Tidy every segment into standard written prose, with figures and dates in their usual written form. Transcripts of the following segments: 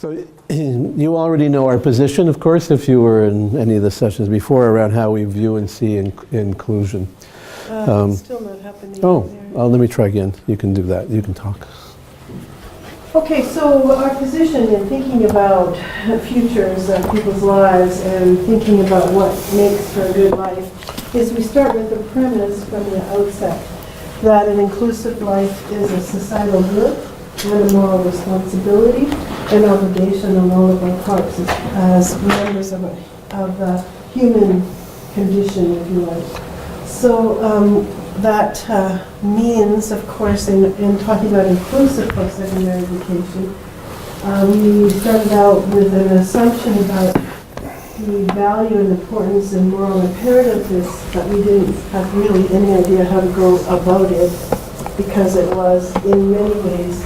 So you already know our position, of course, if you were in any of the sessions before, around how we view and see inclusion. Still not happening. Let me try again. You can do that. You can talk. Okay, so our position in thinking about futures of people's lives and thinking about what makes for a good life is we start with the premise from the outset that an inclusive life is a societal good and a moral responsibility and obligation on all of our parts as members of the human condition, if you like. So that means, of course, in talking about inclusive post-secondary education, we started out with an assumption about the value and importance and moral imperativeness, but we didn't have really any idea how to go about it because it was, in many ways,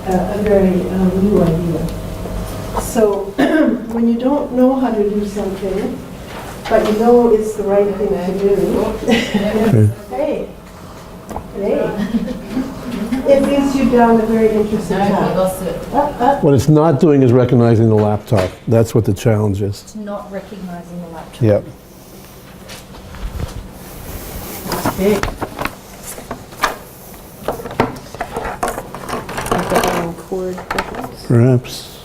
a very new idea. So when you don't know how to do something, but you know it's the right thing to do, hey, it leads you down a very interesting path. What it's not doing is recognizing the laptop. That's what the challenge is. It's not recognizing the laptop. Yep. It's big. Perhaps.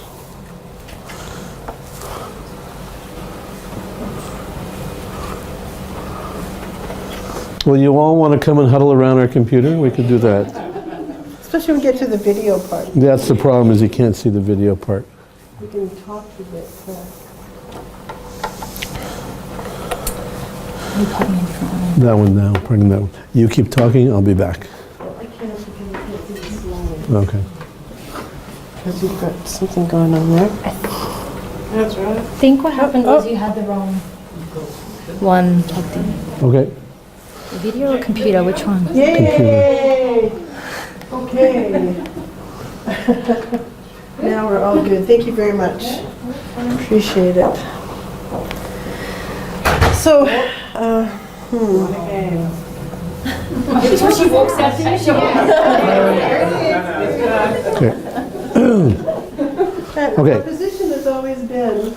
Well, you all want to come and huddle around our computer? We could do that. Especially when we get to the video part. That's the problem, is you can't see the video part. We can talk a bit. That one now, bring that one. You keep talking, I'll be back. I can't because I can't see the slide. Okay. Because you've got something going on there. That's right. I think what happened was you had the wrong one plugged in. Okay. Video or computer, which one? Yay! Okay. Now we're all good. Thank you very much. Appreciate it. So, She walks out Okay. Our position has always been,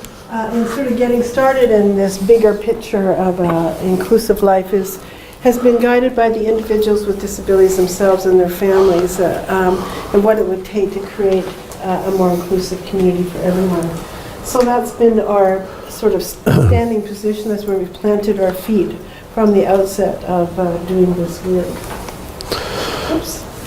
in sort of getting started in this bigger picture of inclusive life has been guided by the individuals with disabilities themselves and their families, and what it would take to create a more inclusive community for everyone. So that's been our sort of standing position. That's where we've planted our feet from the outset of doing this work.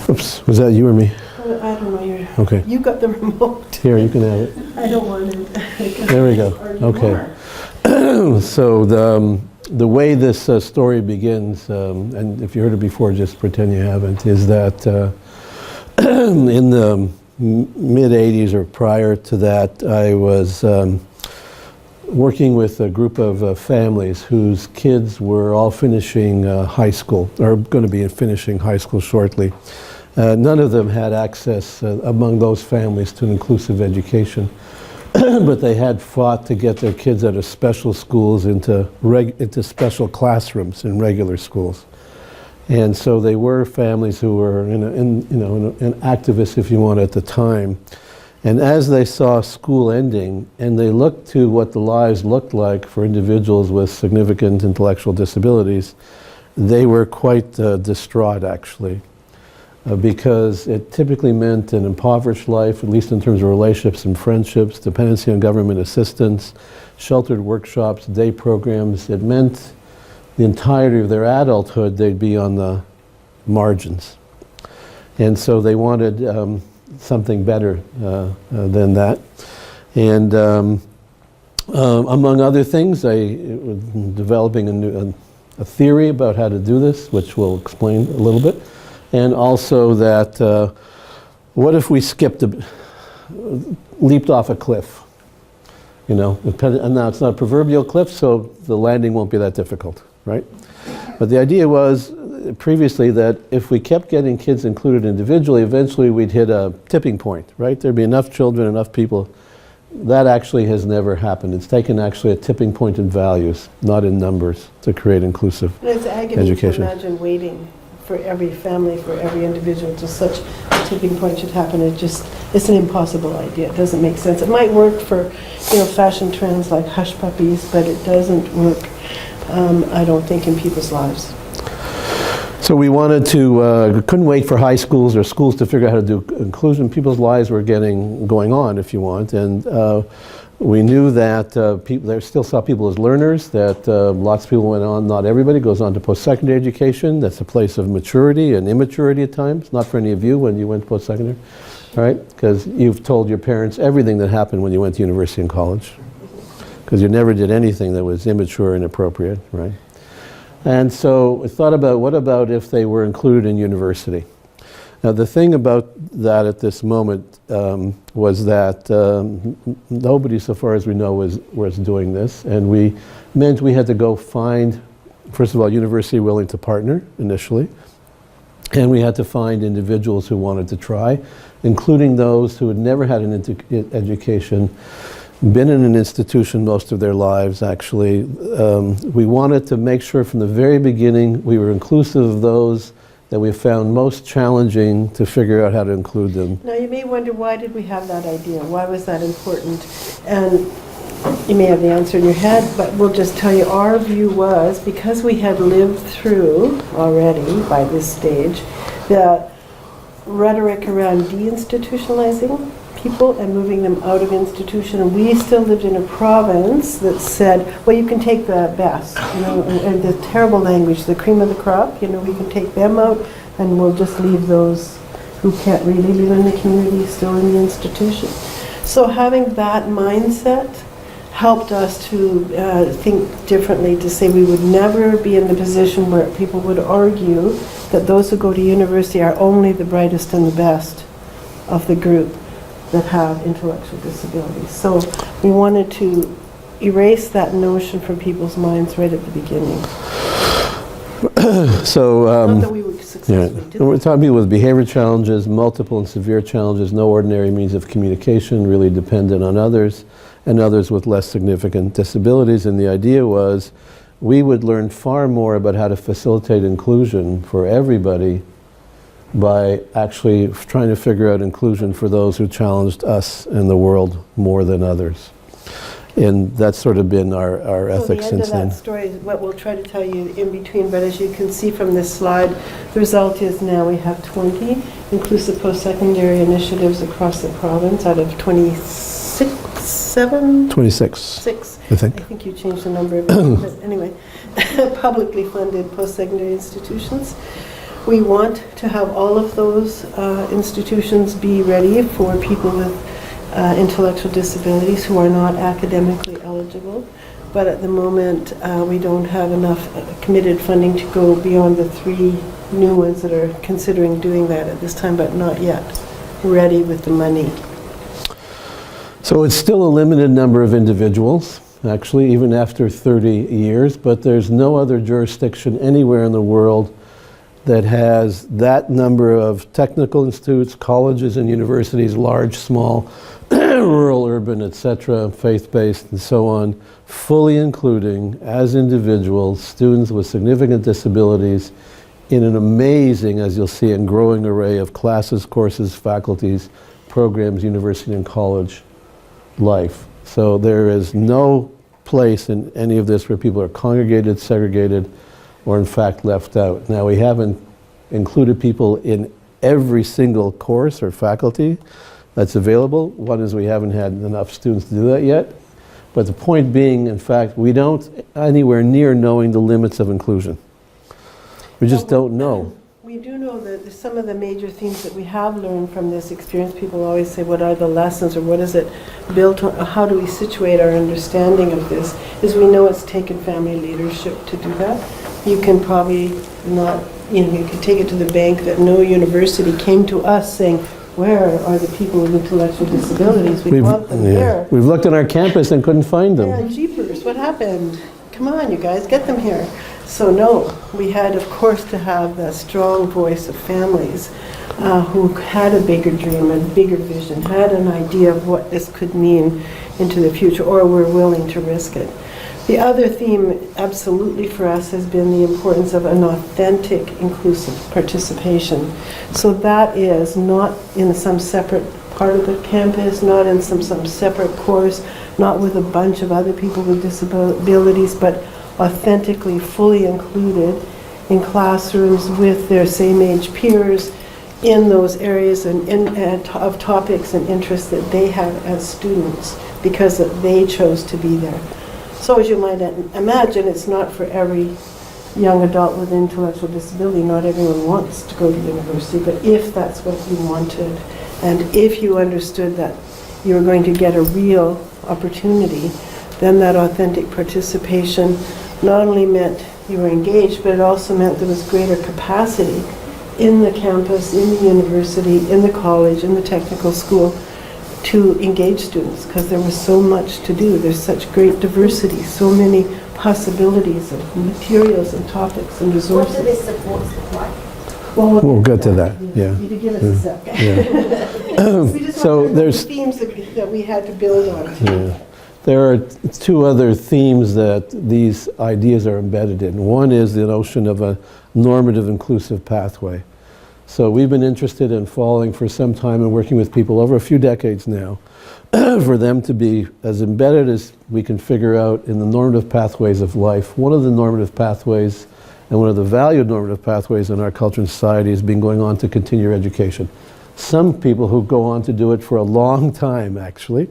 Oops, was that you or me? I don't know. Okay. You got the remote. Here, you can have it. I don't want it. There we go. Okay. So the way this story begins, and if you heard it before, just pretend you haven't, is that in the mid-'80s or prior to that, I was working with a group of families whose kids were all finishing high school, or going to be finishing high school shortly. None of them had access among those families to an inclusive education, but they had fought to get their kids out of special schools into special classrooms in regular schools. And so they were families who were an activists, if you want, at the time. And as they saw school ending, and they looked to what the lives looked like for individuals with significant intellectual disabilities, they were quite distraught, actually. Because it typically meant an impoverished life, at least in terms of relationships and friendships, dependency on government assistance, sheltered workshops, day programs. It meant the entirety of their adulthood they'd be on the margins. And so they wanted something better than that. And among other things, I was developing a theory about how to do this, which we'll explain a little bit. And also that, what if we leaped off a cliff? You know, and now it's not a proverbial cliff, so the landing won't be that difficult, right? But the idea was previously that if we kept getting kids included individually, eventually we'd hit a tipping point, right? There'd be enough children, enough people. That actually has never happened. It's taken actually a tipping point in values, not in numbers, to create inclusive It's agony education. to imagine waiting for every family, for every individual to such a tipping point should happen. It's an impossible idea. It doesn't make sense. It might work for, fashion trends like hush puppies, but it doesn't work, I don't think, in people's lives. So we wanted to, couldn't wait for high schools or schools to figure out how to do inclusion. People's lives were going on, if you want, and we knew that there still saw people as learners, that lots of people went on, not everybody goes on to post-secondary education. That's a place of maturity and immaturity at times, not for any of you when you went post-secondary, right? Because you've told your parents everything that happened when you went to university and college, because you never did anything that was immature and inappropriate, right? And so we thought about, what about if they were included in university? Now the thing about that at this moment was that nobody, so far as we know, was doing this, and we had to go find, first of all, university willing to partner initially, and we had to find individuals who wanted to try, including those who had never had an education, been in an institution most of their lives, actually. We wanted to make sure from the very beginning we were inclusive of those that we found most challenging to figure out how to include them. Now you may wonder, why did we have that idea? Why was that important? And you may have the answer in your head, but we'll just tell you our view was, because we had lived through already by this stage the rhetoric around deinstitutionalizing people and moving them out of institution, and we still lived in a province that said, well, you can take the best, and the terrible language, the cream of the crop, we can take them out and we'll just leave those who can't really live in the community still in the institution. So having that mindset helped us to think differently, to say we would never be in the position where people would argue that those who go to university are only the brightest and the best of the group that have intellectual disabilities. So we wanted to erase that notion from people's minds right at the beginning. So, not that we would successfully do we're it. talking people with behavior challenges, multiple and severe challenges, no ordinary means of communication, really dependent on others, and others with less significant disabilities. And the idea was we would learn far more about how to facilitate inclusion for everybody by actually trying to figure out inclusion for those who challenged us and the world more than others. And that's sort of been our ethics since So the end then. of that story is what we'll try to tell you in between, but as you can see from this slide, the result is now we have 20 inclusive post-secondary initiatives across the province out of 26, 6. I think. I think you changed the number a bit, but anyway, publicly funded post-secondary institutions. We want to have all of those institutions be ready for people with intellectual disabilities who are not academically eligible. But at the moment, we don't have enough committed funding to go beyond the 3 new ones that are considering doing that at this time, but not yet ready with the money. So it's still a limited number of individuals, actually, even after 30 years, but there's no other jurisdiction anywhere in the world that has that number of technical institutes, colleges and universities, large, small, rural, urban, etc., faith-based, and so on, fully including, as individuals, students with significant disabilities in an amazing, as you'll see, and growing array of classes, courses, faculties, programs, university and college life. So there is no place in any of this where people are congregated, segregated, or in fact left out. Now we haven't included people in every single course or faculty that's available. One is we haven't had enough students to do that yet. But the point being, in fact, we don't anywhere near knowing the limits of inclusion. We just don't know. We do know that some of the major themes that we have learned from this experience, people always say, what are the lessons or what is it built on, how do we situate our understanding of this, is we know it's taken family leadership to do that. You can probably not, you can take it to the bank that no university came to us saying, where are the people with intellectual disabilities? We want them here. We've looked on our campus and couldn't find them. Yeah, jeepers, what happened? Come on, you guys, get them here. So no, we had, of course, to have the strong voice of families who had a bigger dream, a bigger vision, had an idea of what this could mean into the future, or were willing to risk it. The other theme, absolutely for us, has been the importance of an authentic, inclusive participation. So that is not in some separate part of the campus, not in some separate course, not with a bunch of other people with disabilities, but authentically, fully included in classrooms with their same age peers in those areas of topics and interests that they have as students because they chose to be there. So as you might imagine, it's not for every young adult with intellectual disability. Not everyone wants to go to university, but if that's what you wanted, and if you understood that you were going to get a real opportunity, then that authentic participation not only meant you were engaged, but it also meant there was greater capacity in the campus, in the university, in the college, in the technical school, to engage students, because there was so much to do. There's such great diversity, so many possibilities of materials and topics and resources. What do these supports look like? Well, We'll get to that, yeah. You give us a second. Yeah. We just So want there's- the themes that we had to build on. Yeah. There are two other themes that these ideas are embedded in. One is the notion of a normative inclusive pathway. So we've been interested in following for some time and working with people over a few decades now for them to be as embedded as we can figure out in the normative pathways of life. One of the normative pathways and one of the valued normative pathways in our culture and society has been going on to continue education. Some people who go on to do it for a long time, actually,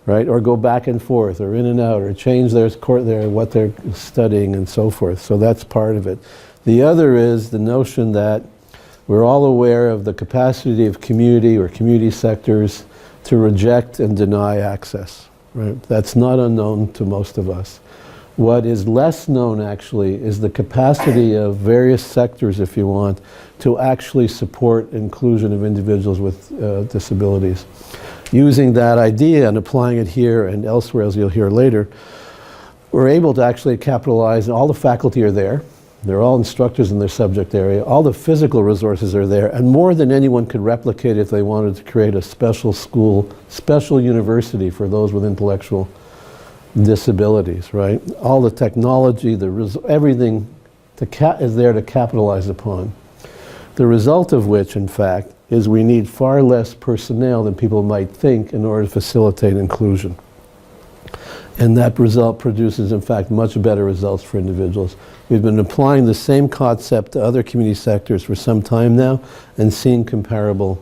right, or go back and forth, or in and out, or change what they're studying and so forth. So that's part of it. The other is the notion that we're all aware of the capacity of community or community sectors to reject and deny access, right? That's not unknown to most of us. What is less known, actually, is the capacity of various sectors, if you want, to actually support inclusion of individuals with disabilities. Using that idea and applying it here and elsewhere, as you'll hear later, we're able to actually capitalize, and all the faculty are there. They're all instructors in their subject area. All the physical resources are there, and more than anyone could replicate if they wanted to create a special school, special university for those with intellectual disabilities, right? All the technology, everything is there to capitalize upon. The result of which, in fact, is we need far less personnel than people might think in order to facilitate inclusion. And that result produces, in fact, much better results for individuals. We've been applying the same concept to other community sectors for some time now and seeing comparable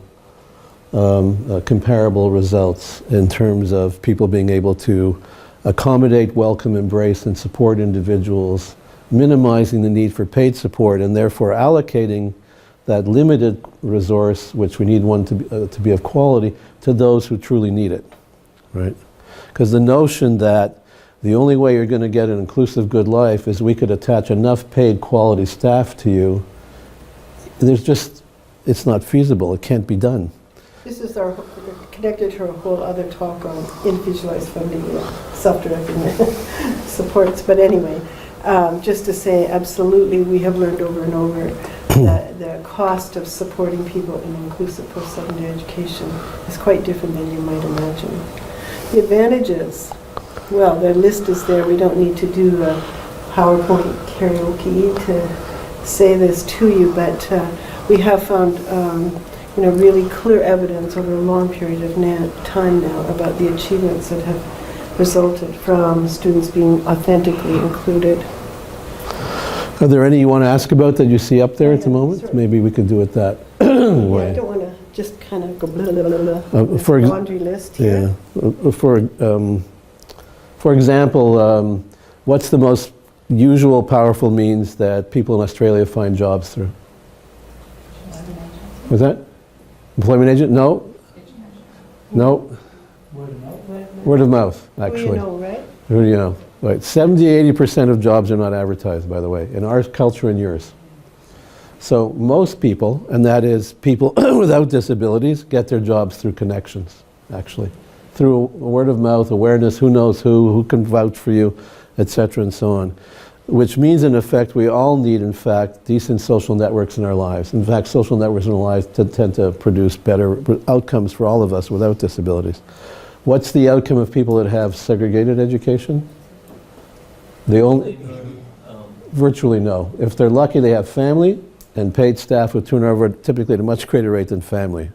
results in terms of people being able to accommodate, welcome, embrace, and support individuals, minimizing the need for paid support, and therefore allocating that limited resource, which we need one to be of quality, to those who truly need it, right? Because the notion that the only way you're going to get an inclusive good life is we could attach enough paid quality staff to you, it's not feasible, it can't be done. This is connected to a whole other talk on individualized funding, self-directed supports. But anyway, just to say, absolutely, we have learned over and over that the cost of supporting people in inclusive post-secondary education is quite different than you might imagine. The advantages, well, their list is there. We don't need to do a PowerPoint karaoke to say this to you, but we have found really clear evidence over a long period of time now about the achievements that have resulted from students being authentically included. Are there any you want to ask about that you see up there at the moment? Certainly. Maybe we could do it that way. I don't want to just kind of go blah, blah, blah, blah. For There's a laundry list here. Yeah. For example, what's the most usual powerful means that people in Australia find jobs through? Was that? Employment agent? No. No. Word of mouth, actually. Who you know, right? Who do you know? Right. 70–80% of jobs are not advertised, by the way, in our culture and yours. So most people, and that is people without disabilities, get their jobs through connections, actually. Through word of mouth, awareness, who knows who can vouch for you, etc. and so on. which means, in effect, we all need, in fact, decent social networks in our lives. In fact, social networks in our lives tend to produce better outcomes for all of us without disabilities. What's the outcome of people that have segregated education? They only, virtually no. If they're lucky, they have family and paid staff with turnover, typically at a much greater rate than family.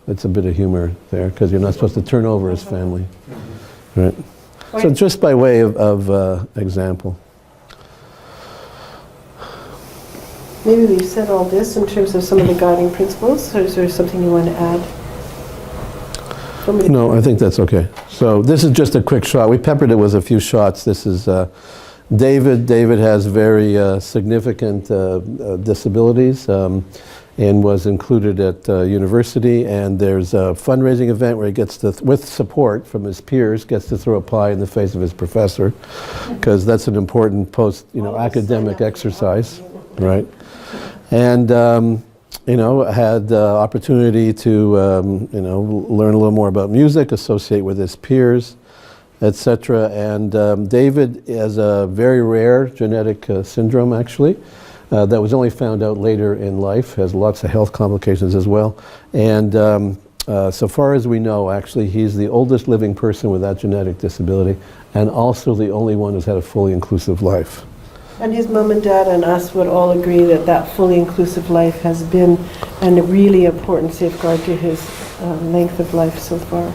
That's a bit of humor there, because you're not supposed to turn over as family. Right? So just by way of example. Maybe we've said all this in terms of some of the guiding principles, or is there something you want to add? No, I think that's okay. So this is just a quick shot. We peppered it with a few shots. This is David. David has very significant disabilities and was included at university. And there's a fundraising event where he gets to, with support from his peers, gets to throw a pie in the face of his professor, because that's an important academic exercise, right? And had opportunity to learn a little more about music, associate with his peers, etc. And David has a very rare genetic syndrome, actually, that was only found out later in life, has lots of health complications as well. And so far as we know, actually, he's the oldest living person with that genetic disability, and also the only one who's had a fully inclusive life. And his mom and dad and us would all agree that that fully inclusive life has been a really important safeguard to his length of life so far.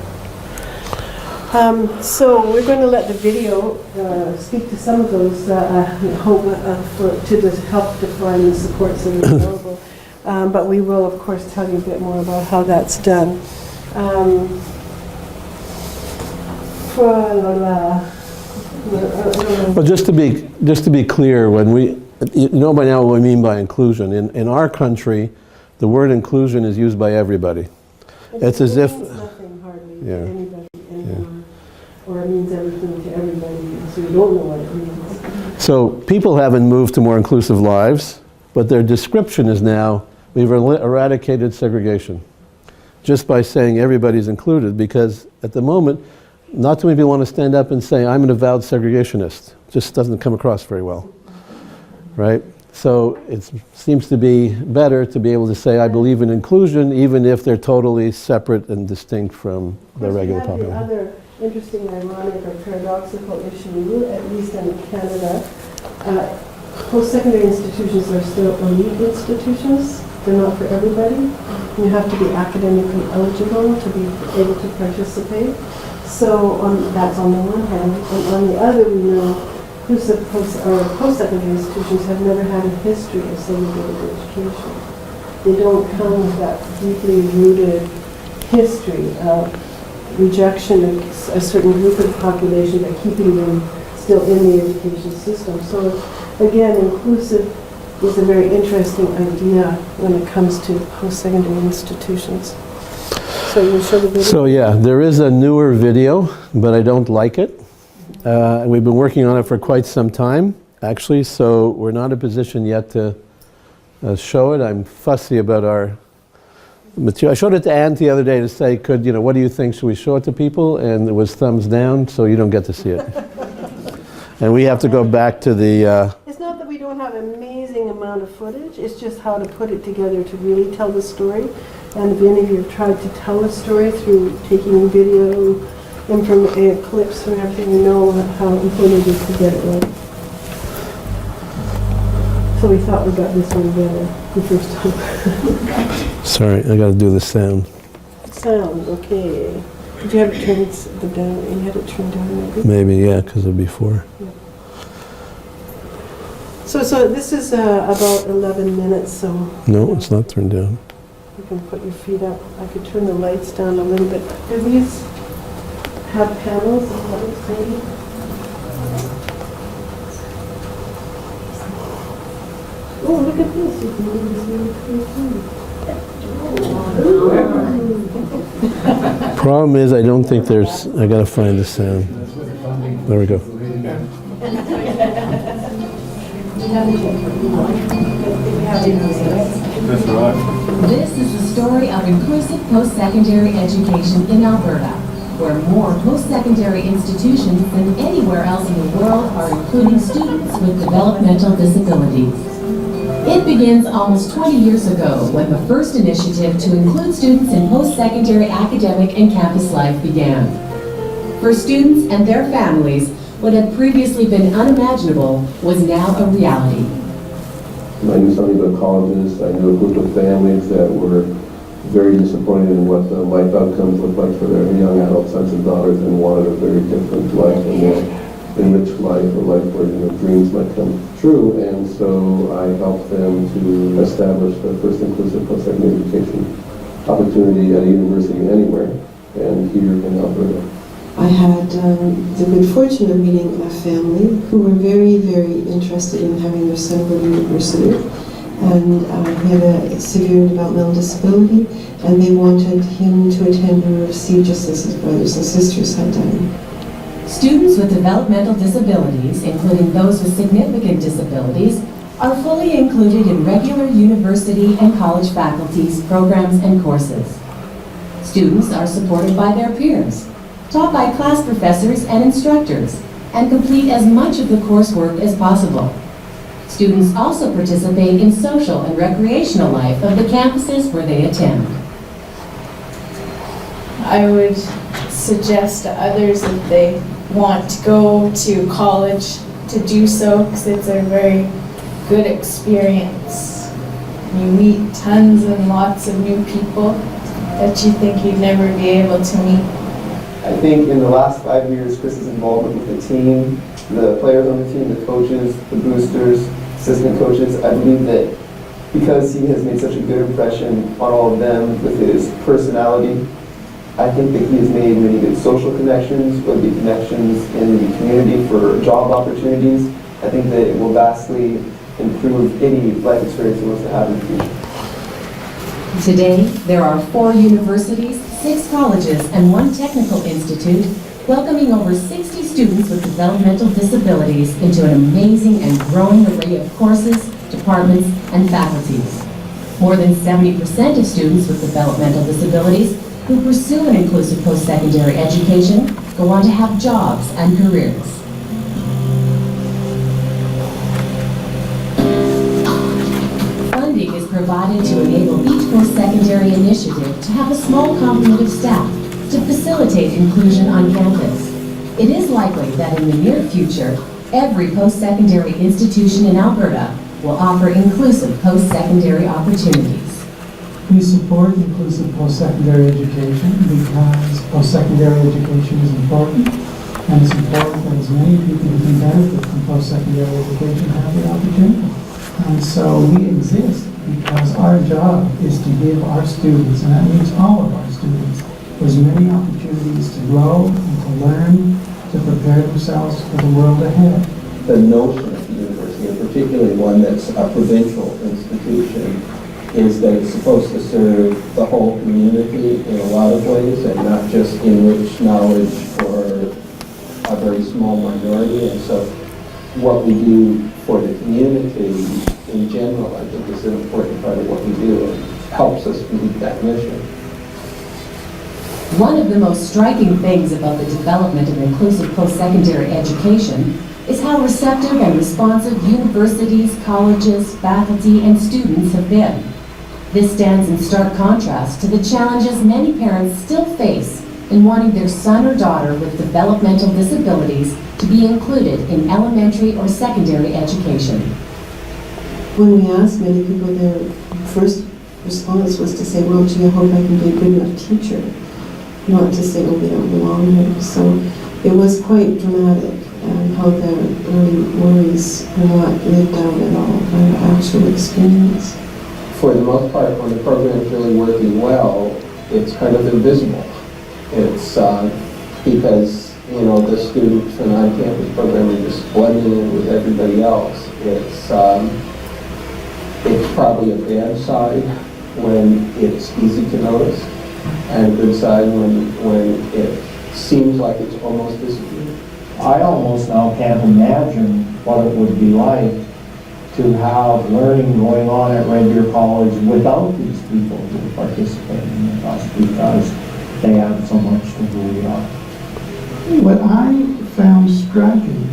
So we're going to let the video speak to some of those, hope to just help define the supports that are available. But we will, of course, tell you a bit more about how that's done. Well, just to be clear, when we, by now what we mean by inclusion. In our country, the word inclusion is used by everybody. It's as if nothing hardly to anybody anymore, or it means everything to everybody, so you don't know what it means. So people haven't moved to more inclusive lives, but their description is now, we've eradicated segregation, just by saying everybody's included, because at the moment, not too many people want to stand up and say, I'm an avowed segregationist. Just doesn't come across very well, right? So it seems to be better to be able to say, I believe in inclusion, even if they're totally separate and distinct from the regular population. The other interesting, ironic, or paradoxical issue, at least in Canada, post-secondary institutions are still elite institutions. They're not for everybody. You have to be academically eligible to be able to participate. So that's on the one hand, and on the other, we know post-secondary institutions have never had a history of segregated education. They don't come with that deeply rooted history of rejection of a certain group of the population, but keeping them still in the education system. So again, inclusive is a very interesting idea when it comes to post-secondary institutions. So you show the video? So yeah, there is a newer video, but I don't like it. We've been working on it for quite some time, actually, so we're not in a position yet to show it. I'm fussy about our material. I showed it to Anne the other day to say, what do you think? Should we show it to people? And it was thumbs down, so you don't get to see it. And we have to go back to the... It's not that we don't have an amazing amount of footage, it's just how to put it together to really tell the story. And if any of you have tried to tell a story through taking video, clips and everything, you know how important it is to get it right. So we thought we got this one better the first time. Sorry, I got to do the sound. Sound, okay. Did you have it turned down? You had it turned down maybe? Maybe, yeah, because of before. Yeah. So this is about 11 minutes, so... No, it's not turned down. You can put your feet up. I could turn the lights down a little bit. Do these have panels of lights maybe? Oh, look at this. You can move this really cool. Problem is, I don't think there's... I got to find the sound. There we go. That's right. This is the story of inclusive post-secondary education in Alberta. where more post-secondary institutions than anywhere else in the world are including students with developmental disabilities. It begins almost 20 years ago when the first initiative to include students in post-secondary academic and campus life began. For students and their families, what had previously been unimaginable was now a reality. I knew something about colleges. I knew a group of families that were very disappointed in what the life outcomes looked like for their young adult sons and daughters and wanted a very different life, a more enriched life, a life where dreams might come true. And so I helped them to establish the first inclusive post-secondary education opportunity at a university anywhere, and here in Alberta. I had the good fortune of meeting a family who were very, very interested in having their son go to university. And he had a severe developmental disability, and they wanted him to attend university just as his brothers and sisters had done. Students with developmental disabilities, including those with significant disabilities, are fully included in regular university and college faculties, programs, and courses. Students are supported by their peers, taught by class professors and instructors, and complete as much of the coursework as possible. Students also participate in social and recreational life of the campuses where they attend. I would suggest to others if they want to go to college to do so, because it's a very good experience. You meet tons and lots of new people that you think you'd never be able to meet. I think in the last 5 years, Chris's involvement with the team, the players on the team, the coaches, the boosters, assistant coaches, I believe that because he has made such a good impression on all of them with his personality, I think that he has made many good social connections, whether it be connections in the community for job opportunities. I think that it will vastly improve any life experience he wants to have in the future. Today, there are 4 universities, 6 colleges, and 1 technical institute welcoming over 60 students with developmental disabilities into an amazing and growing array of courses, departments, and faculties. More than 70% of students with developmental disabilities who pursue an inclusive post-secondary education go on to have jobs and careers. Funding is provided to enable each post-secondary initiative to have a small complement of staff to facilitate inclusion on campus. It is likely that in the near future, every post-secondary institution in Alberta will offer inclusive post-secondary opportunities. We support inclusive post-secondary education because post-secondary education is important, and it's important that as many people who can benefit from post-secondary education have the opportunity. And so we exist because our job is to give our students, and that means all of our students, as many opportunities to grow and to learn, to prepare themselves for the world ahead. The notion of the university, and particularly one that's a provincial institution, is that it's supposed to serve the whole community in a lot of ways and not just enrich knowledge for a very small minority. And so what we do for the community in general, I think, is an important part of what we do and helps us meet that mission. One of the most striking things about the development of inclusive post-secondary education is how receptive and responsive universities, colleges, faculty, and students have been. This stands in stark contrast to the challenges many parents still face in wanting their son or daughter with developmental disabilities to be included in elementary or secondary education. When we asked many people, their first response was to say, well, gee, I hope I can be a good enough teacher. Not to say, oh, they don't belong here. So it was quite dramatic how their early worries were not lived out at all by their actual experience. For the most part, when the program is really working well, it's kind of invisible. It's because, you know, the students in on-campus program are just blending in with everybody else. It's probably a bad side when it's easy to notice, and a good side when it seems like it's almost disappeared. I almost now can't imagine what it would be like to have learning going on at Red Deer College without these people who are participating with us, because they add so much to who we are. What I found striking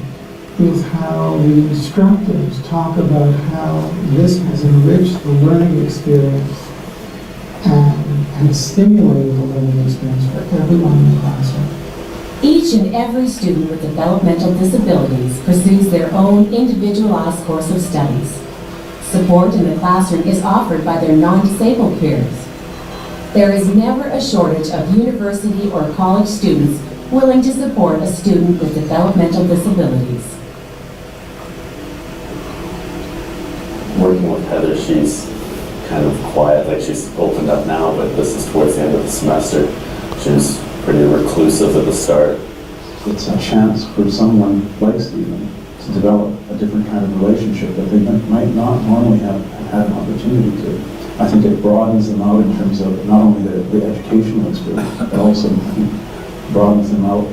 is how the instructors talk about how this has enriched the learning experience and stimulated the learning experience for everyone in the classroom. Each and every student with developmental disabilities pursues their own individualized course of studies. Support in the classroom is offered by their non-disabled peers. There is never a shortage of university or college students willing to support a student with developmental disabilities. Working with Heather, she's kind of quiet, like she's opened up now, but this is towards the end of the semester. She was pretty reclusive at the start. It's a chance for someone like Stephen to develop a different kind of relationship that they might not normally have had an opportunity to. I think it broadens them out in terms of not only the educational experience, but also I think broadens them out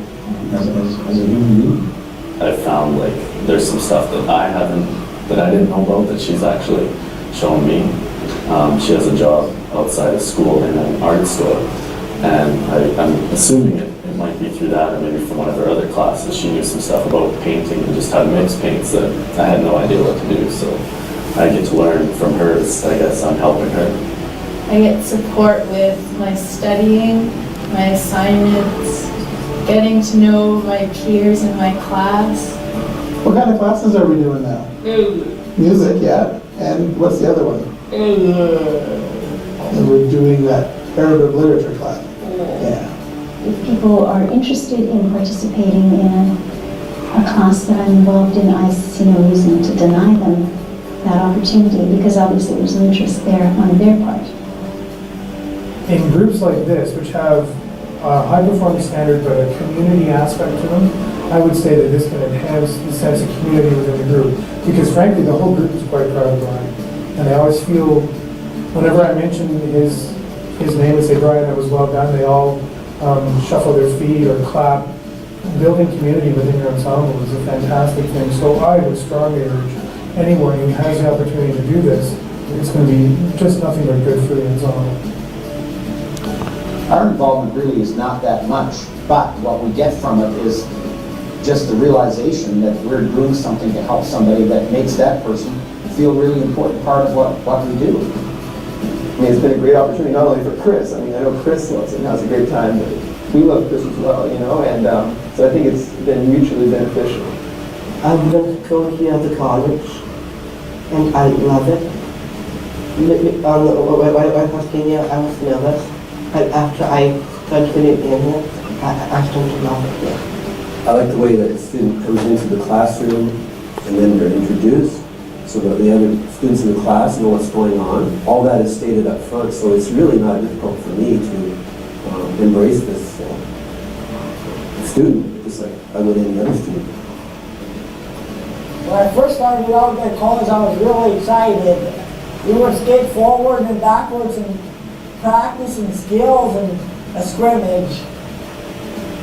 as a human being. I found like there's some stuff that I didn't know about that she's actually shown me. She has a job outside of school in an art store, and I'm assuming it might be through that, or maybe from one of her other classes. She knew some stuff about painting and just how to mix paints that I had no idea what to do. So I get to learn from her. I guess I'm helping her. I get support with my studying, my assignments, getting to know my peers in my class. What kind of classes are we doing now? Music, yeah. And what's the other one? And we're doing that Arabic literature class. Yeah. If people are interested in participating in a class that I'm involved in, I see no reason to deny them that opportunity, because obviously there's an interest there on their part. In groups like this, which have a high-performance standard but a community aspect to them, I would say that this can enhance the sense of community within the group. Because frankly, the whole group is quite proud of Brian. And I always feel, whenever I mention his name and say, Brian, that was well done, they all shuffle their feet or clap. Building community within your ensemble is a fantastic thing. So I would strongly urge anyone who has the opportunity to do this, it's going to be just nothing but good for the ensemble. Our involvement really is not that much, but what we get from it is just the realization that we're doing something to help somebody that makes that person feel a really important part of what we do. I mean, it's been a great opportunity not only for Chris. I mean, I know Chris loves it and has a great time, but we love Chris as well, you know, and so I think it's been mutually beneficial. I'm going to go here to college, and I love it. When I was here, I was nervous, but after I started in here, I started to love it here. I like the way that a student comes into the classroom and then they're introduced so that the other students in the class know what's going on. All that is stated up front, so it's really not difficult for me to embrace this student, just like I would any other student. When I first started out at college, I was really excited. We would skate forward and backwards and practice and skills and a scrimmage.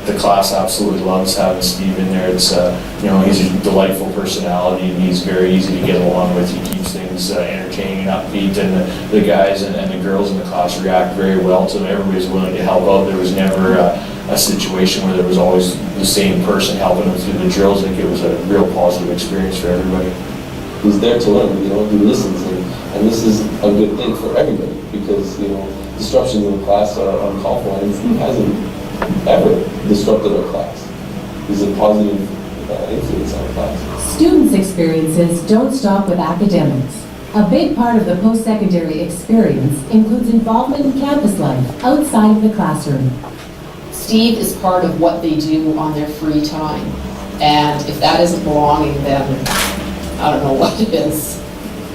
The class absolutely loves having Steve in there. It's he's a delightful personality, and he's very easy to get along with. He keeps things entertaining and upbeat, and the guys and the girls in the class react very well to him. Everybody's willing to help out. There was never a situation where there was always the same person helping them through the drills. I think it was a real positive experience for everybody. He's there to learn, he listens, and this is a good thing for everybody, because, disruptions in the class are uncalled for, and Steve hasn't ever disrupted our class. He's a positive influence on our class. Students' experiences don't stop with academics. A big part of the post-secondary experience includes involvement in campus life outside of the classroom. Steve is part of what they do on their free time. And if that isn't belonging, then I don't know what it is.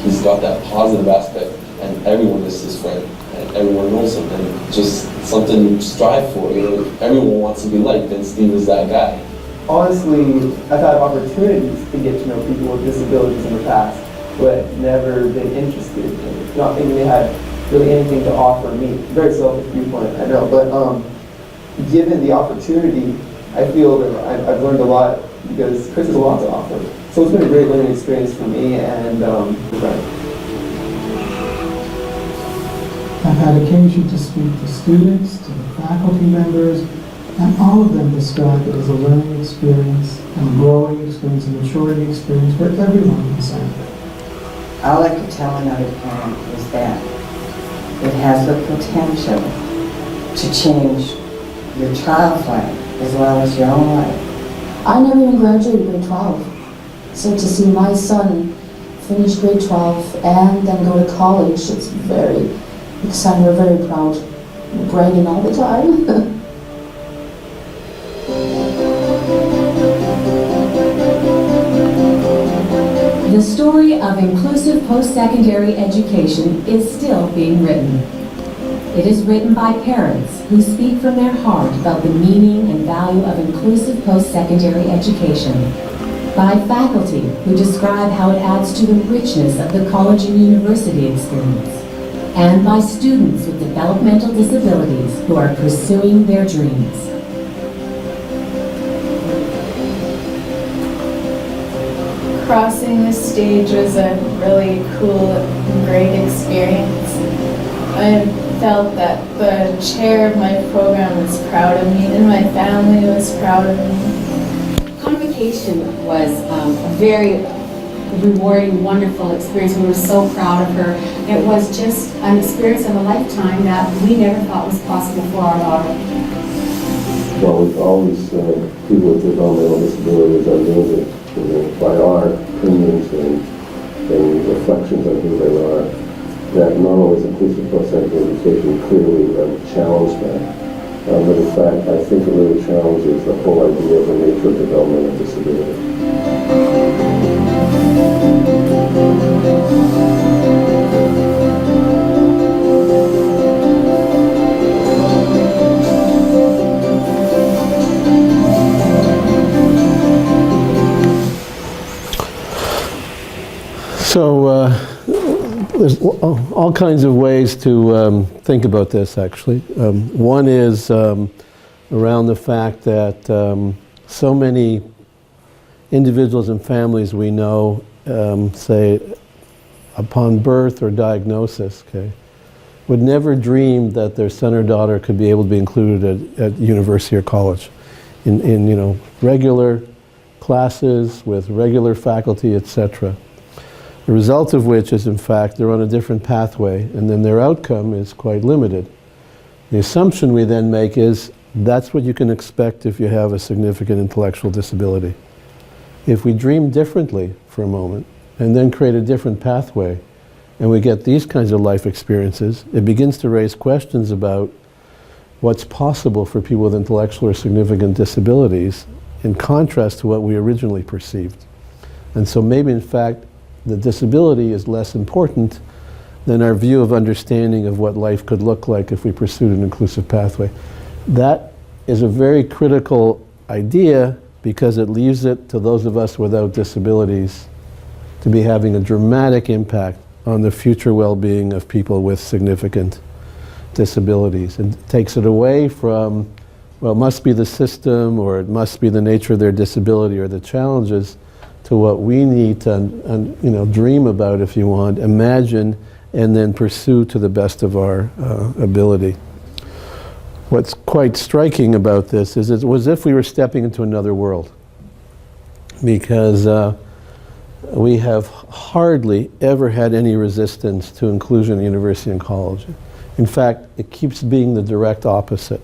He's got that positive aspect, and everyone is his friend, and everyone knows him, and just something to strive for. Everyone wants to be liked, and Steve is that guy. Honestly, I've had opportunities to get to know people with disabilities in the past who had never been interested in, not thinking they had really anything to offer me. Very selfish viewpoint, I know, but given the opportunity, I feel that I've learned a lot because Chris has a lot to offer. So it's been a great learning experience for me, and I've had occasion to speak to students, to the faculty members, and all of them describe it as a learning experience, and a growing experience, a maturing experience for everyone concerned. All I could tell another parent is that it has the potential to change your child's life as well as your own life. I never even graduated grade 12. So to see my son finish grade 12 and then go to college, it's very exciting. We're very proud. We're bragging all the time. The story of inclusive post-secondary education is still being written. It is written by parents who speak from their heart about the meaning and value of inclusive post-secondary education, by faculty who describe how it adds to the richness of the college and university experience, and by students with developmental disabilities who are pursuing their dreams. Crossing the stage was a really cool and great experience. I felt that the chair of my program was proud of me and my family was proud of me. Convocation was a very rewarding, wonderful experience. We were so proud of her. It was just an experience of a lifetime that we never thought was possible for our daughter. Well, we've always, people with developmental disabilities are limited by our opinions and reflections on who they are. That not only is inclusive post-secondary education clearly challenged that, but in fact, I think it really challenges the whole idea of the nature of developmental disability. So there's all kinds of ways to think about this, actually. One is around the fact that so many individuals and families we know, say, upon birth or diagnosis, okay, would never dream that their son or daughter could be able to be included at university or college in you know, regular classes with regular faculty, etc. The result of which is, in fact, they're on a different pathway, and then their outcome is quite limited. The assumption we then make is that's what you can expect if you have a significant intellectual disability. If we dream differently for a moment, and then create a different pathway, and we get these kinds of life experiences, it begins to raise questions about what's possible for people with intellectual or significant disabilities in contrast to what we originally perceived. And so maybe, in fact, the disability is less important than our view of understanding of what life could look like if we pursued an inclusive pathway. That is a very critical idea because it leaves it to those of us without disabilities to be having a dramatic impact on the future well-being of people with significant disabilities, and takes it away from, well, it must be the system, or it must be the nature of their disability or the challenges, to what we need to you know, dream about, if you want, imagine, and then pursue to the best of our ability. What's quite striking about this is it was as if we were stepping into another world, because we have hardly ever had any resistance to inclusion in university and college. In fact, it keeps being the direct opposite.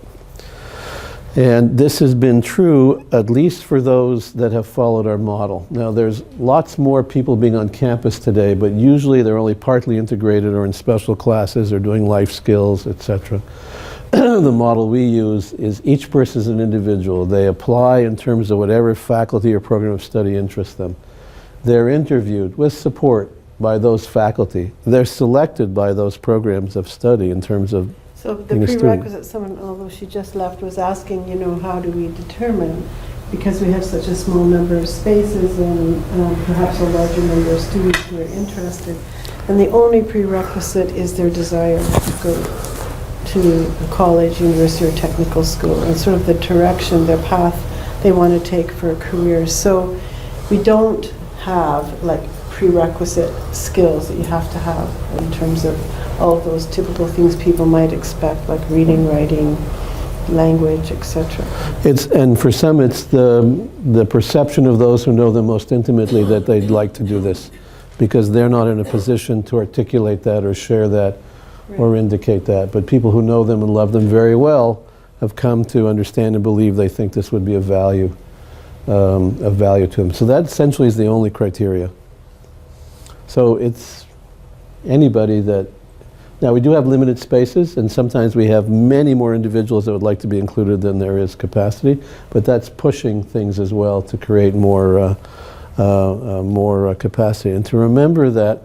And this has been true, at least for those that have followed our model. Now, there's lots more people being on campus today, but usually they're only partly integrated or in special classes or doing life skills, etc. The model we use is each person is an individual. They apply in terms of whatever faculty or program of study interests them. They're interviewed with support by those faculty. They're selected by those programs of study in terms of So the prerequisite, someone, although she just left, was asking, you know, how do we determine, because we have such a small number of spaces and perhaps a larger number of students who are interested, and the only prerequisite is their desire to go to a college, university, or technical school, and sort of the direction, their path they want to take for a career. So we don't have like prerequisite skills that you have to have in terms of all of those typical things people might expect, like reading, writing, language, etc. And for some, it's the perception of those who know them most intimately that they'd like to do this, because they're not in a position to articulate that or share that or indicate that. But people who know them and love them very well have come to understand and believe they think this would be of value to them. So that essentially is the only criteria. So it's anybody that. Now, we do have limited spaces, and sometimes we have many more individuals that would like to be included than there is capacity, but that's pushing things as well to create more capacity. And to remember that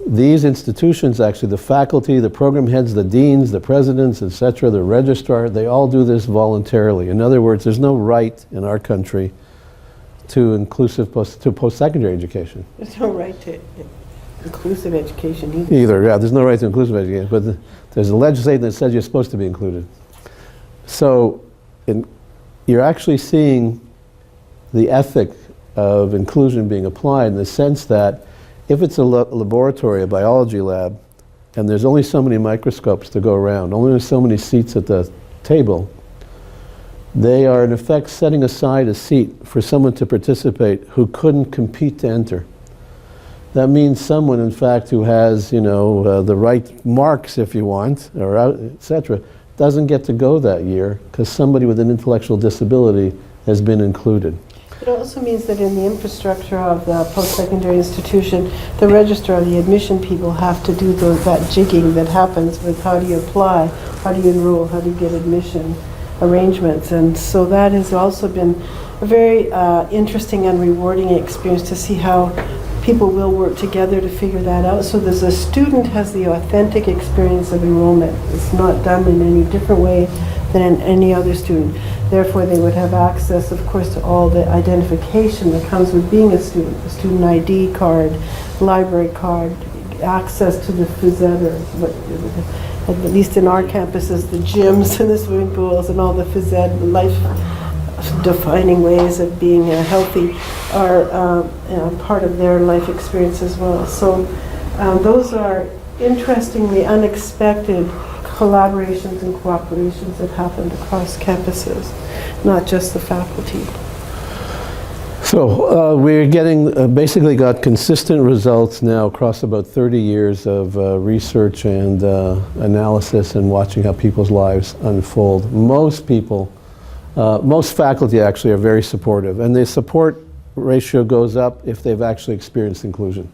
these institutions, actually, the faculty, the program heads, the deans, the presidents, etc., the registrar, they all do this voluntarily. In other words, there's no right in our country to post-secondary education. There's no right to inclusive education either. Yeah, there's no right to inclusive education, but there's a legislation that says you're supposed to be included. So you're actually seeing the ethic of inclusion being applied in the sense that if it's a laboratory, a biology lab, and there's only so many microscopes to go around, only so many seats at the table, they are in effect setting aside a seat for someone to participate who couldn't compete to enter. That means someone, in fact, who has, the right marks, if you want, or etc., doesn't get to go that year because somebody with an intellectual disability has been included. It also means that in the infrastructure of the post-secondary institution, the registrar, the admission people have to do that jigging that happens with how do you apply, how do you enroll, how do you get admission arrangements. And so that has also been a very interesting and rewarding experience to see how people will work together to figure that out. So the student has the authentic experience of enrollment. It's not done in any different way than any other student. Therefore, they would have access, of course, to all the identification that comes with being a student ID card, library card, access to the phys ed, or at least in our campuses, the gyms and the swimming pools and all the phys ed life-defining ways of being healthy are part of their life experience as well. So those are interestingly unexpected collaborations and cooperations that happened across campuses, not just the faculty. So we're getting, basically got consistent results now across about 30 years of research and analysis and watching how people's lives unfold. Most people, most faculty actually are very supportive, and the support ratio goes up if they've actually experienced inclusion.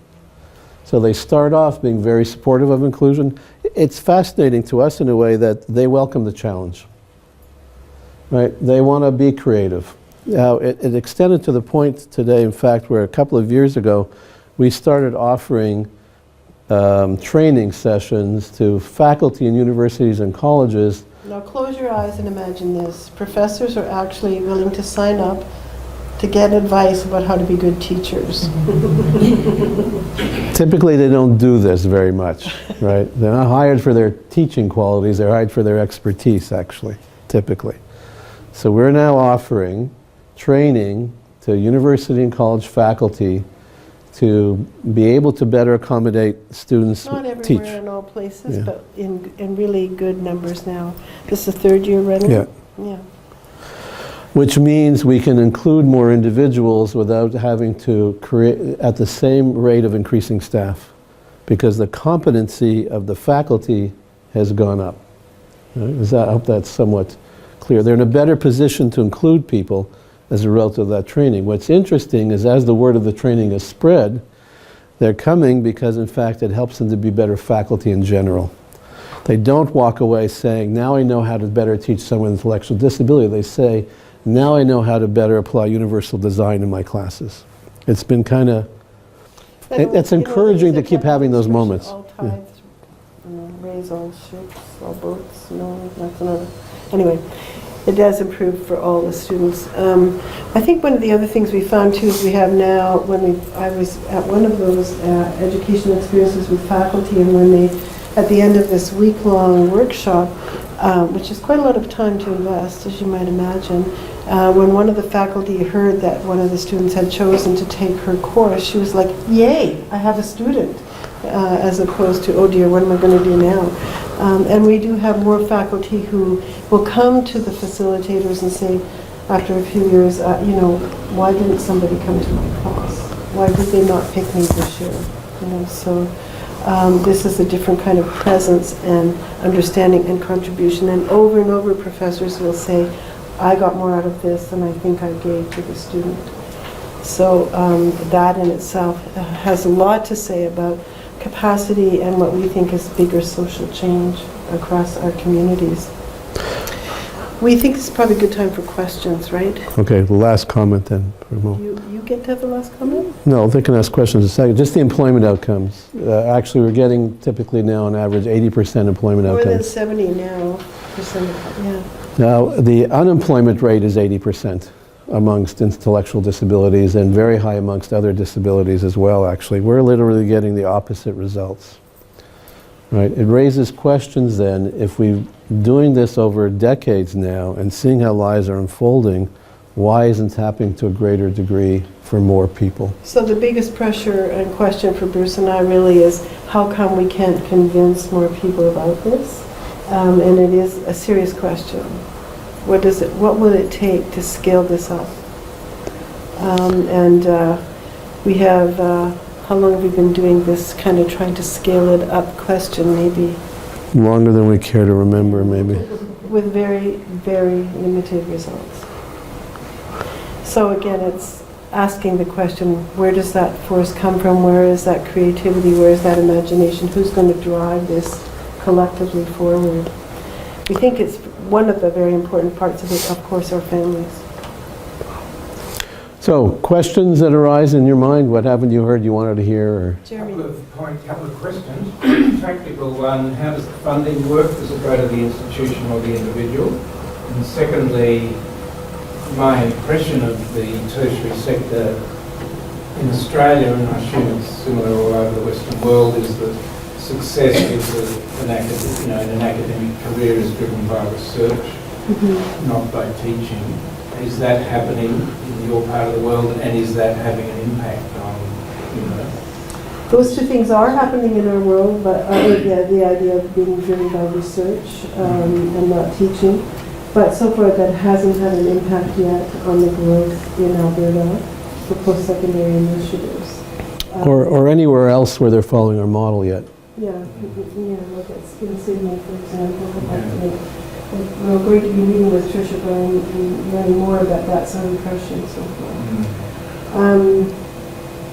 So they start off being very supportive of inclusion. It's fascinating to us in a way that they welcome the challenge, right? They want to be creative. Now, it extended to the point today, in fact, where a couple of years ago, we started offering training sessions to faculty in universities and colleges. Now close your eyes and imagine this. Professors are actually willing to sign up to get advice about how to be good teachers. Typically, they don't do this very much, right? They're not hired for their teaching qualities, they're hired for their expertise, actually, typically. So we're now offering training to university and college faculty to be able to better accommodate students Not everywhere teach. in all places, but in really good numbers now. This is the third year running? Yeah. Which means we can include more individuals without having to create at the same rate of increasing staff, because the competency of the faculty has gone up. I hope that's somewhat clear. They're in a better position to include people as a result of that training. What's interesting is as the word of the training is spread, they're coming because in fact it helps them to be better faculty in general. They don't walk away saying, now I know how to better teach someone with intellectual disability. They say, now I know how to better apply universal design in my classes. It's been kind of, it's encouraging to keep having those moments. All tides, raise all ships, all boats, that's another. Anyway, it does improve for all the students. I think one of the other things we found too is we have now, I was at one of those educational experiences with faculty, and when they, at the end of this week-long workshop, which is quite a lot of time to invest, as you might imagine, when one of the faculty heard that one of the students had chosen to take her course, she was like, yay, I have a student as opposed to, oh dear, what am I going to do now? And we do have more faculty who will come to the facilitators and say, after a few years, you know, why didn't somebody come to my class? Why did they not pick me this year? You know, so this is a different kind of presence and understanding and contribution. And over professors will say, I got more out of this than I think I gave to the student. So that in itself has a lot to say about capacity and what we think is bigger social change across our communities. We think this is probably a good time for questions, right? Okay, the last comment then. For Mo. You get to have the last comment? No, they can ask questions in a second. Just the employment outcomes. Actually, we're getting typically now on average 80% employment More outcomes. than 70 now, yeah. Now, the unemployment rate is 80% amongst intellectual disabilities and very high amongst other disabilities as well, actually. We're literally getting the opposite results. Right? It raises questions then, if we're doing this over decades now and seeing how lives are unfolding, why isn't it happening to a greater degree for more people? So the biggest pressure and question for Bruce and I really is, how come we can't convince more people about this? And it is a serious question. What will it take to scale this up? We have, how long have we been doing this kind of trying to scale it up question, maybe? Longer than we care to remember, maybe. With very, very limited results. So again, it's asking the question, where does that force come from? Where is that creativity? Where is that imagination? Who's going to drive this collectively forward? We think it's one of the very important parts of it, of course, our families. So, questions that arise in your mind? What haven't you heard you wanted to hear? Or? Couple of questions. Practical one, how does the funding work? Does it go to the institution or the individual? And secondly, my impression of the tertiary sector in Australia, and I assume it's similar all over the Western world, is that success in an academic career is driven by research, not by teaching. Is that happening in your part of the world, and is that having an impact on, you know? Those two things are happening in our world, but the idea of being driven by research and not teaching. But so far that hasn't had an impact yet on the growth in Alberta for post-secondary initiatives. Or anywhere else where they're following our model yet. Yeah, like in Sydney, for example. We're going to be meeting with Tricia and learning more about that's our impression so far.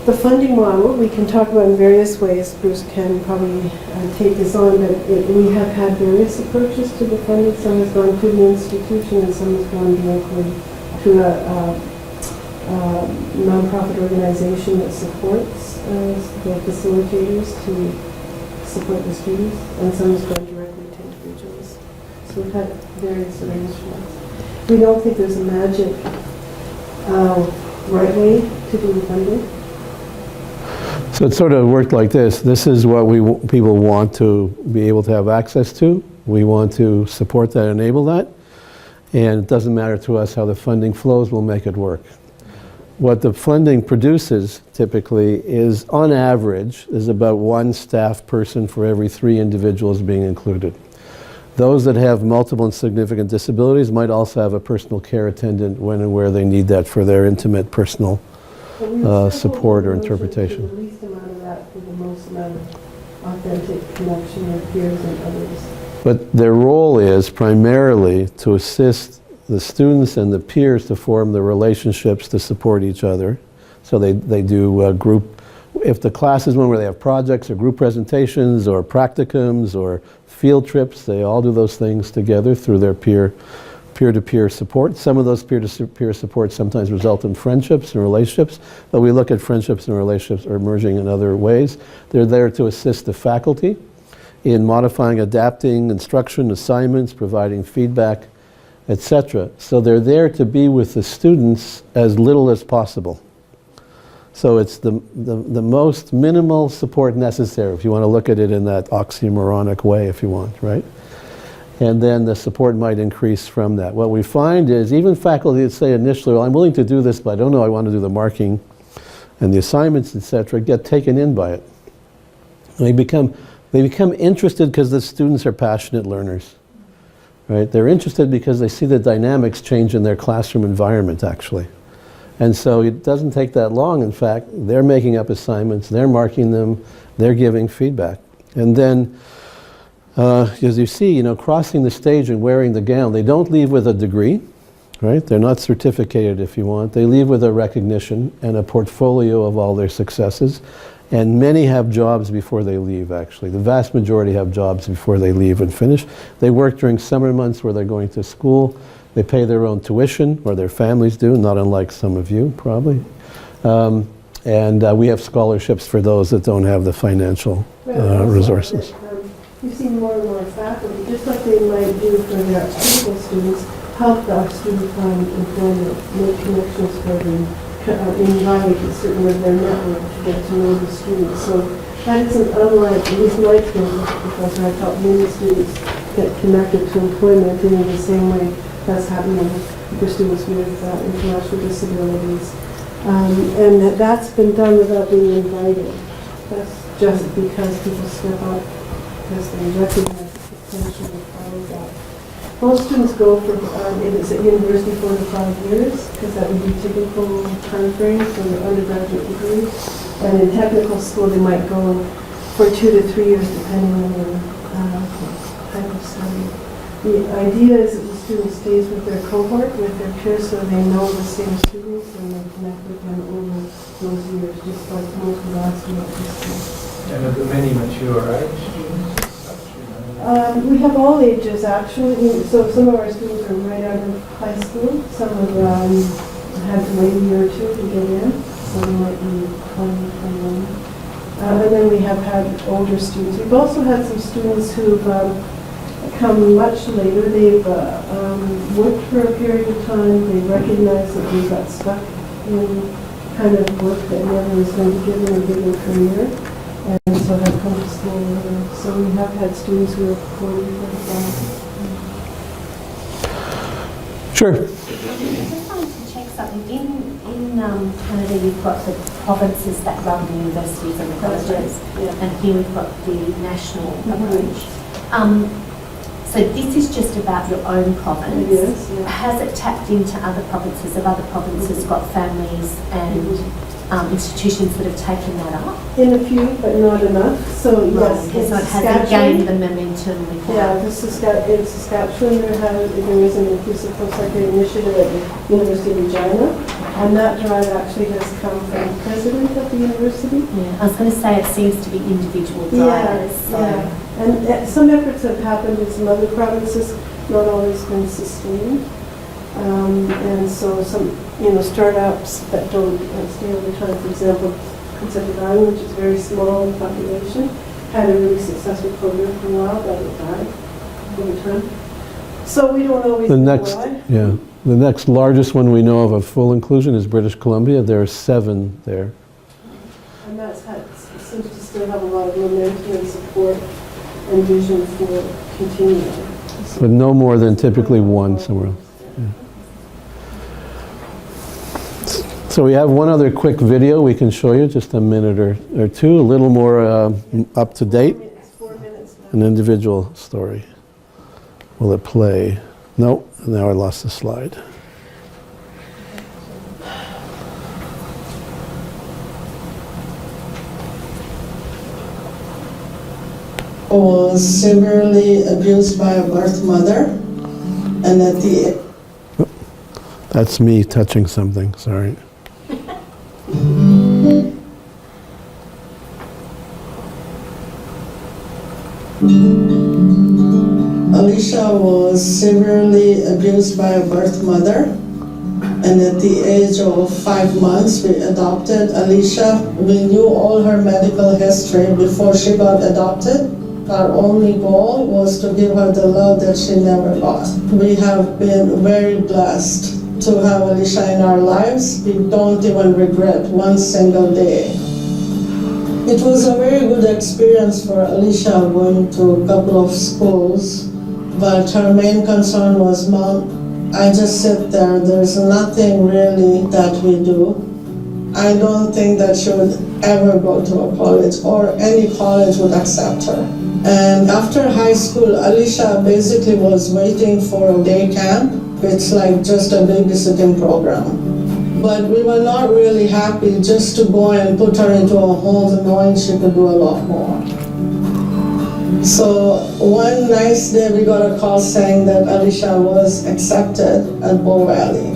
The funding model, we can talk about in various ways. Bruce can probably take this on, but we have had various approaches to the funding. Some has gone through the institution and some has gone directly through a nonprofit organization that supports the facilitators to support the students, and some has gone directly to individuals. So we've had various arrangements. We don't think there's a magic right way to do funding. So it sort of worked like this. This is what people want to be able to have access to. We want to support that, enable that. And it doesn't matter to us how the funding flows, we'll make it work. What the funding produces typically is, on average, is about one staff person for every 3 individuals being included. Those that have multiple and significant disabilities might also have a personal care attendant when and where they need that for their intimate personal support or interpretation. The least amount of that for the most amount of authentic connection with peers and others. But their role is primarily to assist the students and the peers to form the relationships to support each other. So they do group, if the class is one where they have projects or group presentations or practicums or field trips, they all do those things together through their peer-to-peer support. Some of those peer-to-peer supports sometimes result in friendships and relationships, but we look at friendships and relationships are emerging in other ways. They're there to assist the faculty in modifying, adapting instruction, assignments, providing feedback, etc. So they're there to be with the students as little as possible. So it's the most minimal support necessary, if you want to look at it in that oxymoronic way, if you want, right? And then the support might increase from that. What we find is even faculty that say initially, well, I'm willing to do this, but I don't know, I want to do the marking and the assignments, etc., get taken in by it. They become interested because the students are passionate learners, right? They're interested because they see the dynamics change in their classroom environment, actually. And so it doesn't take that long. In fact, they're making up assignments, they're marking them, they're giving feedback. And then, as you see, crossing the stage and wearing the gown, they don't leave with a degree, right? They're not certificated, if you want. They leave with a recognition and a portfolio of all their successes. And many have jobs before they leave, actually. The vast majority have jobs before they leave and finish. They work during summer months where they're going to school. They pay their own tuition, or their families do, not unlike some of you, probably. And we have scholarships for those that don't have the financial resources. We've seen more and more faculty, just like they might do for their clinical students, help our students find employment, make connections for them, invite certainly their network to get to know the students. So that isn't unlike, at least my experience as a professor, I've helped many students get connected to employment in the same way that's happening for students with intellectual disabilities. And that's been done without being invited. That's just because people step up, because they recognize the potential and follow that. Most students go for, it's at university 4 to 5 years, because that would be typical time frame for the undergraduate degree. And in technical school, they might go for 2 to 3 years, depending on the type of study. The idea is that the student stays with their cohort, with their peers, so they know the same students and they connect with them over those years, just like most of us about this. And of the many mature age students? We have all ages, actually. So some of our students are right out of high school. Some have had to wait a year or two to get in. Some might be 20, 21. And then we have had older students. We've also had some students who've come much later. They've worked for a period of time. They recognize that they got stuck in kind of work that never was going to give them a bigger career. And so have come to school later. So we have had students who are 40, 45. Sure. I just wanted to check something. In Canada, you've got the provinces that run the universities and the colleges, and here we've got the national approach. So this is just about your own province. Yes, Has it tapped into other provinces? Have other provinces got families and institutions that have taken that up? In a few, but not enough. So yes, Right. So it hasn't gained the momentum without. Yeah, in Saskatchewan there is an inclusive post-secondary initiative at the University of Regina, and that drive actually has come from the president of the university. Yeah, I was going to say it seems to be individual drivers. Yeah. And some efforts have happened in some other provinces, not always been sustained. And so some, startups that don't stay over time, for example, Prince Edward Island, which is very small in population, had a really successful program for a while, but it died over time. So we don't always know why. The next largest one we know of full inclusion is British Columbia. There are 7 there. And seems to still have a lot of momentum and support and vision for continuing. But no more than typically 1 somewhere else. Yeah. So we have one other quick video we can show you, just a minute or two, a little more up to date. 4 minutes. An individual story. Will it play? Nope, now I lost the slide. Was severely abused by a birth mother, and at the That's me touching something, sorry. Alicia was severely abused by a birth mother, and at the age of 5 months we adopted Alicia. We knew all her medical history before she got adopted. Our only goal was to give her the love that she never got. We have been very blessed to have Alicia in our lives. We don't even regret one single day. It was a very good experience for Alicia going to a couple of schools, but her main concern was, Mom, I just sit there. There's nothing really that we do. I don't think that she would ever go to a college or any college would accept her. And after high school, Alicia basically was waiting for a day camp. It's like just a babysitting program. But we were not really happy just to go and put her into a home knowing she could do a lot more. So one nice day we got a call saying that Alicia was accepted at Bow Valley.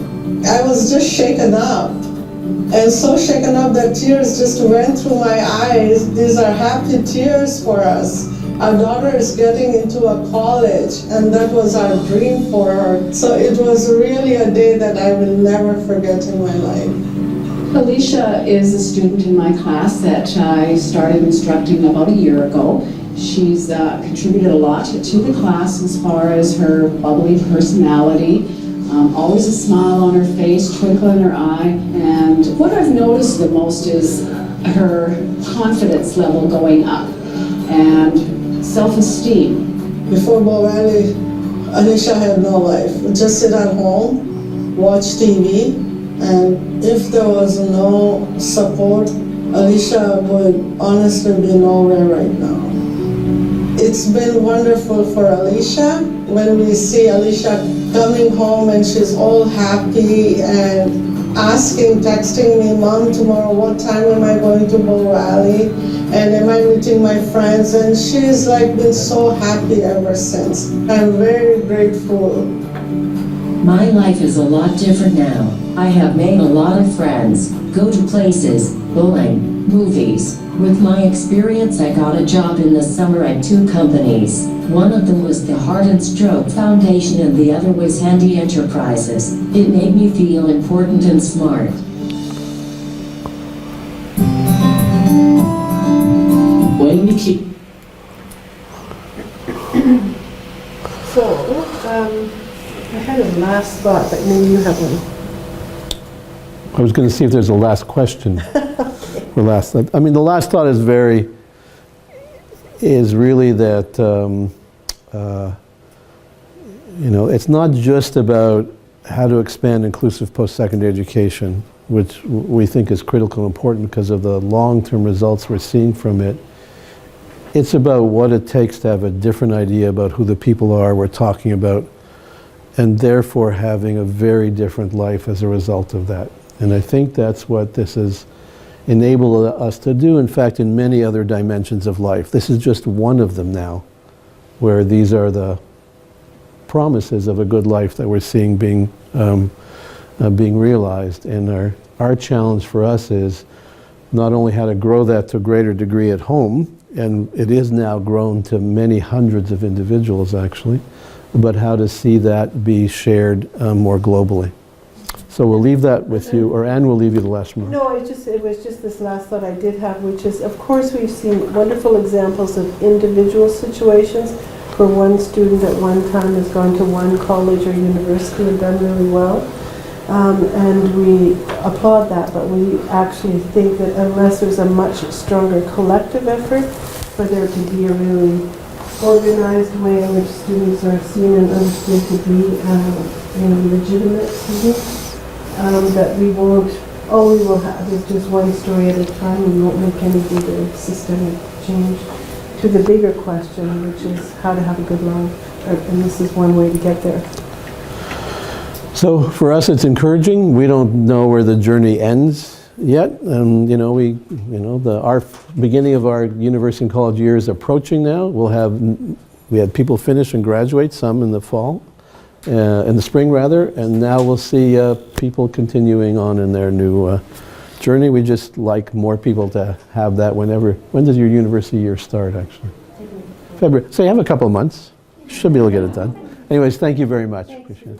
I was just shaken up, and so shaken up that tears just went through my eyes. These are happy tears for us. Our daughter is getting into a college, and that was our dream for her. So it was really a day that I will never forget in my life. Alicia is a student in my class that I started instructing about a year ago. She's contributed a lot to the class as far as her bubbly personality, always a smile on her face, twinkle in her eye, and what I've noticed the most is her confidence level going up and self-esteem. Before Bow Valley, Alicia had no life. Just sit at home, watch TV, and if there was no support, Alicia would honestly be nowhere right now. It's been wonderful for Alicia when we see Alicia coming home and she's all happy and texting me, Mom, tomorrow what time am I going to Bow Valley? And am I meeting my friends? And she's like been so happy ever since. I'm very grateful. My life is a lot different now. I have made a lot of friends, go to places, bowling, movies. With my experience, I got a job in the summer at 2 companies. One of them was the Heart and Stroke Foundation and the other was Handy Enterprises. It made me feel important and smart. When you keep So, I had a last thought, but maybe you have one. I was going to see if there's a last question. The last thought. I mean, the last thought is really that, it's not just about how to expand inclusive post-secondary education, which we think is critical and important because of the long-term results we're seeing from it. It's about what it takes to have a different idea about who the people are we're talking about, and therefore having a very different life as a result of that. And I think that's what this has enabled us to do, in fact, in many other dimensions of life. This is just one of them now, where these are the promises of a good life that we're seeing being realized. And our challenge for us is not only how to grow that to a greater degree at home, and it is now grown to many hundreds of individuals actually, but how to see that be shared more globally. So we'll leave that with you, or Anne will leave you the last remark. No, it was just this last thought I did have, which is, of course, we've seen wonderful examples of individual situations where one student at one time has gone to one college or university and done really well. And we applaud that, but we actually think that unless there's a much stronger collective effort for there to be a really organized way in which students are seen and understood to be legitimate students, that we won't, all we will have is just one story at a time, and we won't make any bigger systemic change to the bigger question, which is how to have a good life. And this is one way to get there. So for us, it's encouraging. We don't know where the journey ends yet, and our beginning of our university and college year is approaching now. We had people finish and graduate, some in the fall, in the spring rather, and now we'll see people continuing on in their new journey. We just like more people to have that whenever. When does your university year start, actually? February. So you have a couple of months. Should be able to get it done. Anyways, thank you very much. Appreciate it.